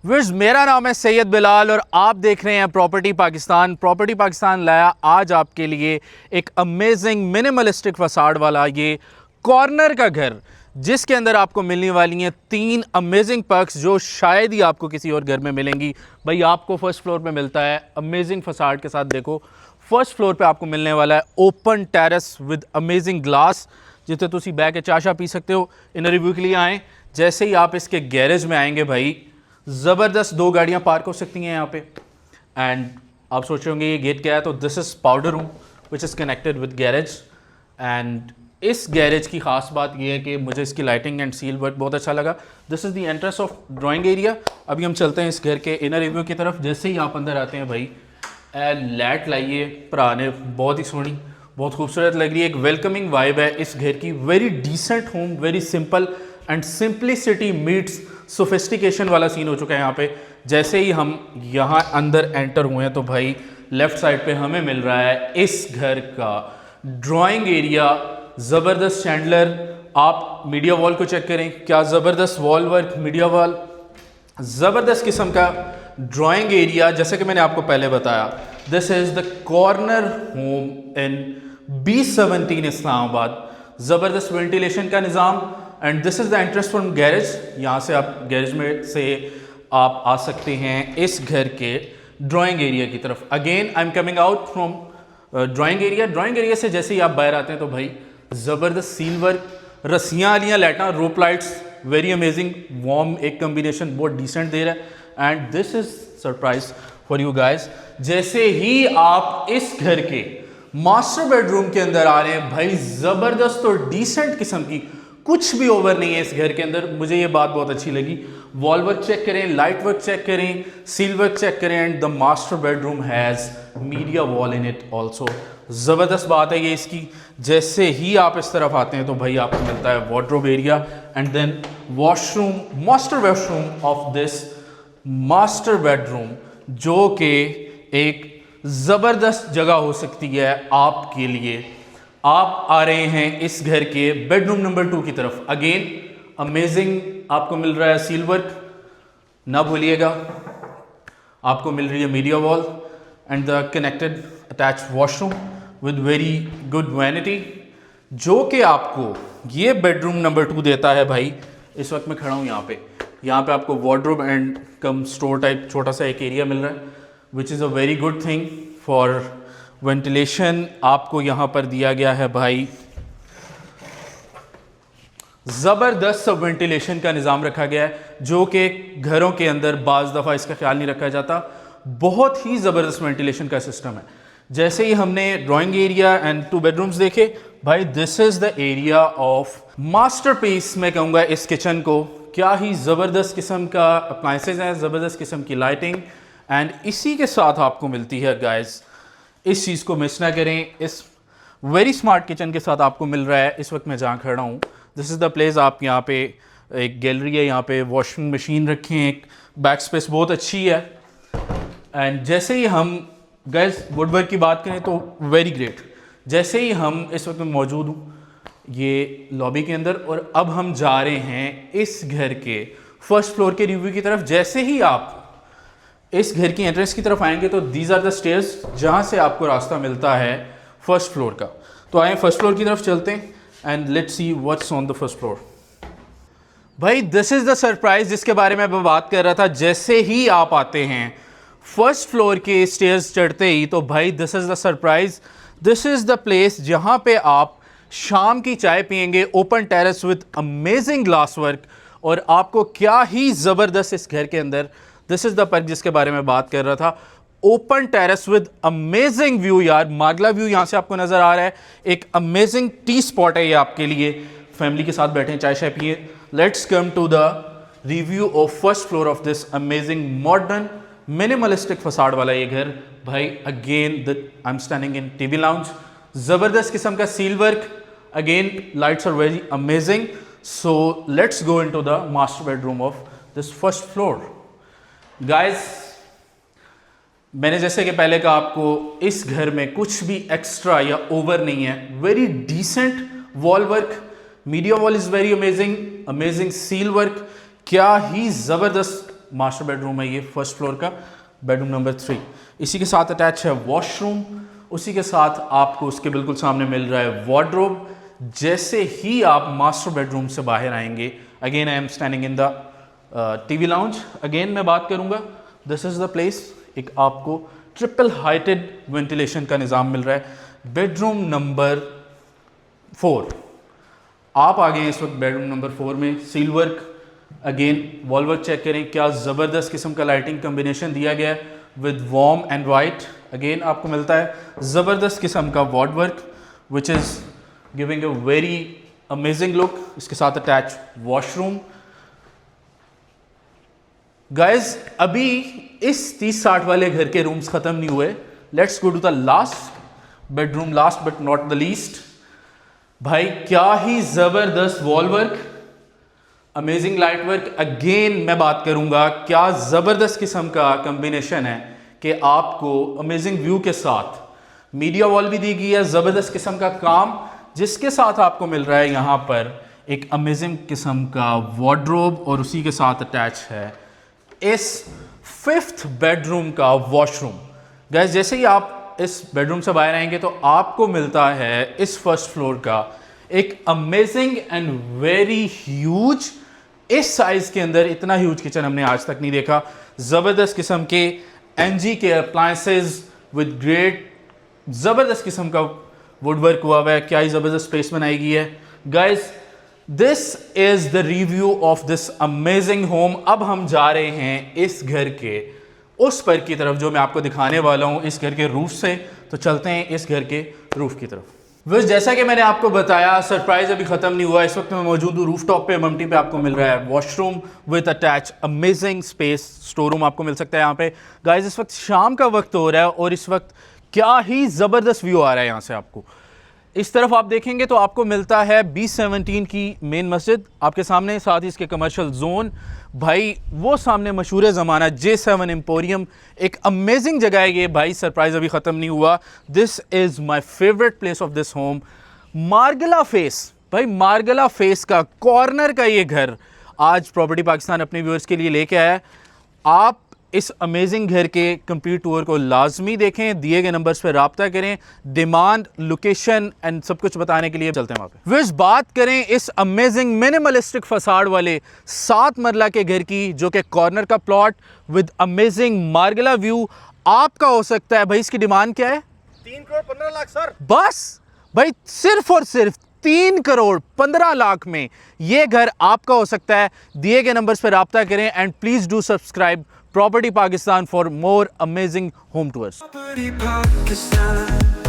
विर्स, मेरा नाम है सैयद बिलाल और आप देख रहे हैं प्रॉपर्टी पाकिस्तान। प्रॉपर्टी पाकिस्तान लाया आज आपके लिए एक अमेजिंग मिनिमलिस्टिक फसाड वाला ये कॉर्नर का घर, जिसके अंदर आपको मिलने वाली हैं 3 अमेजिंग पर्क्स जो शायद ही आपको किसी और घर में मिलेंगी। भाई आपको फर्स्ट फ्लोर पे मिलता है अमेजिंग फसाड के साथ। देखो फर्स्ट फ्लोर पे आपको मिलने वाला है open terrace with amazing glass, जिसे तुसी बह के चाशा पी सकते हो। इन रिव्यू के लिए आएँ, जैसे ही आप इसके गैरेज में आएंगे भाई ज़बरदस्त 2 गाड़ियाँ पार्क हो सकती हैं यहाँ पे। एंड आप सोच रहे होंगे ये गेट क्या है, तो this is powder room which is connected with garage. And इस गैरेज की ख़ास बात ये है कि मुझे इसकी लाइटिंग एंड सील वर्क बहुत अच्छा लगा। This is the entrance of drawing area. अभी हम चलते हैं इस घर के इनर रिव्यू की तरफ। जैसे ही आप अंदर आते हैं भाई लाइट लाइए भरा ने, बहुत ही सोहनी, बहुत खूबसूरत लग रही है। एक वेलकमिंग वाइब है इस घर की। Very decent home, very simple and simplicity meets sophistication वाला सीन हो चुका है यहाँ पे। जैसे ही हम यहाँ अंदर एंटर हुए हैं तो भाई लेफ्ट साइड पे हमें मिल रहा है इस घर का ड्राइंग एरिया। ज़बरदस्त चैंडलर, आप मीडिया वॉल को चेक करें, क्या ज़बरदस्त वॉल वर्क, मीडिया वॉल, ज़बरदस्त किस्म का ड्राइंग एरिया। जैसे कि मैंने आपको पहले बताया, this is the corner home in B17 Islamabad. ज़बरदस्त वेंटिलेशन का निज़ाम। And this is the entrance from garage. यहाँ से आप गैरेज में से आप आ सकते हैं इस घर के ड्राइंग एरिया की तरफ। Again I am coming out from drawing area. Drawing area से जैसे ही आप बाहर आते हैं तो भाई ज़बरदस्त सील वर्क, रस्सियाँ वालियाँ लाइटां, रोप लाइट्स, वेरी अमेजिंग वार्म, एक कम्बिनेशन बहुत डिसेंट दे रहा है। And this is surprise for you guys. जैसे ही आप इस घर के मास्टर बेडरूम के अंदर आ रहे हैं भाई ज़बरदस्त और डिसेंट किस्म की, कुछ भी ओवर नहीं है इस घर के अंदर। मुझे ये बात बहुत अच्छी लगी। वॉल वर्क चेक करें, लाइट वर्क चेक करें, सील वर्क चेक करें। And the master bedroom has media wall in it also. ज़बरदस्त बात है ये इसकी। जैसे ही आप इस तरफ आते हैं तो भाई आपको मिलता है wardrobe area and then washroom, master washroom of this master bedroom, जो कि एक ज़बरदस्त जगह हो सकती है आपके लिए। आप आ रहे हैं इस घर के बेडरूम नंबर 2 की तरफ। अगेन अमेजिंग आपको मिल रहा है सील वर्क, ना भूलिएगा। आपको मिल रही है media wall and the connected attach washroom with very good vanity, जो कि आपको ये बेडरूम नंबर 2 देता है भाई। इस वक्त मैं खड़ा हूँ यहाँ पे आपको wardrobe and come store type छोटा सा एक एरिया मिल रहा है, which is a very good thing for ventilation. आपको यहाँ पर दिया गया है भाई ज़बरदस्त सब वेंटिलेशन का निज़ाम रखा गया है, जो कि घरों के अंदर बाज़ दफ़ा इसका ख्याल नहीं रखा जाता। बहुत ही ज़बरदस्त वेंटिलेशन का सिस्टम है। जैसे ही हमने ड्राइंग एरिया एंड 2 बेडरूम्स देखे भाई, this is the area of masterpiece मैं कहूँगा इस किचन को। क्या ही ज़बरदस्त किस्म का अप्लाइंसेज हैं, ज़बरदस्त किस्म की लाइटिंग। एंड इसी के साथ आपको मिलती है गाइस, इस चीज़ को मिस ना करें, इस वेरी स्मार्ट किचन के साथ आपको मिल रहा है इस वक्त मैं जहाँ खड़ा हूँ, दिस इज़ द प्लेस। आप यहाँ पे एक गैलरी है, यहाँ पे वॉशिंग मशीन रखी है, एक बैक स्पेस बहुत अच्छी है। एंड जैसे ही हम गैस वुडवर्क की बात करें तो वेरी ग्रेट। जैसे ही हम इस वक्त में मौजूद हूँ ये लॉबी के अंदर, और अब हम जा रहे हैं इस घर के फर्स्ट फ्लोर के रिव्यू की तरफ। जैसे ही आप इस घर की एंट्रेंस की तरफ आएंगे तो दीज आर द स्टेयर्स, जहाँ से आपको रास्ता मिलता है फर्स्ट फ्लोर का। तो आए फर्स्ट फ्लोर की तरफ चलते हैं and let's see what's on the first floor. भाई दिस इज़ द सरप्राइज जिसके बारे में मैं बात कर रहा था। जैसे ही आप आते हैं फर्स्ट फ्लोर के स्टेयर्स चढ़ते ही तो भाई this is the surprise. This is the place जहाँ पे आप शाम की चाय पियेंगे, open terrace with amazing glass work. और आपको क्या ही ज़बरदस्त इस घर के अंदर, दिस इज़ द पर्क जिसके बारे में बात कर रहा था, open terrace with amazing view. यार मागला व्यू यहाँ से आपको नज़र आ रहा है। एक अमेजिंग टी स्पॉट है ये आपके लिए, फैमिली के साथ बैठें, चाय शाय पिए। Let's come to the review of first floor of this amazing modern minimalistic facade वाला ये घर। भाई again I am standing in TV lounge, ज़बरदस्त किस्म का ceil work, again lights are very amazing. So let's go into the master bedroom of this first floor. Guys मैंने जैसे कि पहले कहा आपको, इस घर में कुछ भी एक्स्ट्रा या ओवर नहीं है। Very decent wall work, media wall is very amazing, amazing ceil work, क्या ही ज़बरदस्त मास्टर बेडरूम है ये फर्स्ट फ्लोर का, बेडरूम नंबर 3। इसी के साथ अटैच है वॉशरूम, उसी के साथ आपको उसके बिल्कुल सामने मिल रहा है वार्डरोब। जैसे ही आप मास्टर बेडरूम से बाहर आएंगे, again I am standing in the TV lounge. Again मैं बात करूंगा, दिस इज़ द प्लेस। एक आपको ट्रिपल हाइटेड वेंटिलेशन का निज़ाम मिल रहा है। बेडरूम नंबर 4, आप आ गए इस वक्त बेडरूम नंबर 4 में। Ceil work, again wall work check करें, क्या ज़बरदस्त किस्म का लाइटिंग कम्बिनेशन दिया गया है with warm and white. Again आपको मिलता है ज़बरदस्त किस्म का ward work which is giving a very amazing look. इसके साथ अटैच वॉशरूम। गाइज अभी इस 30-60 वाले घर के रूम्स ख़त्म नहीं हुए। Let's go to the last bedroom, last but not the least. भाई क्या ही ज़बरदस्त wall work, amazing light work. अगेन मैं बात करूंगा, क्या ज़बरदस्त किस्म का कम्बिनेशन है कि आपको अमेजिंग व्यू के साथ मीडिया वॉल भी दी गई है, ज़बरदस्त किस्म का काम, जिसके साथ आपको मिल रहा है यहाँ पर एक अमेजिंग किस्म का वार्डरोब, और उसी के साथ अटैच है इस 5th बेडरूम का वॉशरूम। गैस जैसे ही आप इस बेडरूम से बाहर आएंगे तो आपको मिलता है इस फर्स्ट फ्लोर का एक अमेजिंग एंड वेरी ह्यूज, इस साइज के अंदर इतना ह्यूज किचन हमने आज तक नहीं देखा। ज़बरदस्त किस्म के एनजी के अप्लायंसेज विद ग्रेट, ज़बरदस्त किस्म का वुडवर्क हुआ हुआ है। क्या ही ज़बरदस्त स्पेस बनाई गई है। Guys this is the review of this amazing home. अब हम जा रहे हैं इस घर के उस पर की तरफ जो मैं आपको दिखाने वाला हूँ, इस घर के रूफ से। तो चलते हैं इस घर के रूफ की तरफ। बस जैसा कि मैंने आपको बताया, सरप्राइज अभी ख़त्म नहीं हुआ। इस वक्त मैं मौजूद हूँ रूफ टॉप पे। ममटी पे आपको मिल रहा है washroom with attach amazing space. Store room आपको मिल सकता है यहाँ पे। गाइस इस वक्त शाम का वक्त हो रहा है और इस वक्त क्या ही ज़बरदस्त व्यू आ रहा है यहाँ से। आपको इस तरफ आप देखेंगे तो आपको मिलता है B17 की मेन मस्जिद आपके सामने, साथ ही इसके कमर्शियल जोन। भाई वो सामने मशहूर ज़माना J7 एम्पोरियम, एक अमेजिंग जगह है ये। भाई सरप्राइज अभी ख़त्म नहीं हुआ। This is my favourite place of this home, Margalla face. भाई मार्गला फेस का कॉर्नर का ये घर आज प्रॉपर्टी पाकिस्तान अपने व्यूअर्स के लिए लेके आया है। आप इस अमेजिंग घर के कंप्लीट टूर को लाजमी देखें, दिए गए नंबर्स पर रब्ता करें। डिमांड, लोकेशन एंड सब कुछ बताने के लिए चलते हैं वहाँ पे। विश बात करें इस अमेजिंग मिनिमलिस्टिक फसाड वाले 7 मरला के घर की, जो कि कॉर्नर का plot with amazing Margalla view आपका हो सकता है। भाई इसकी डिमांड क्या है? 3 करोड़ 15 लाख सर। बस भाई सिर्फ और सिर्फ 3 करोड़ 15 लाख में ये घर आपका हो सकता है। दिए गए नंबर्स पर रब्ता करें and please do subscribe Property Pakistan for more amazing home tours. Property Pakistan.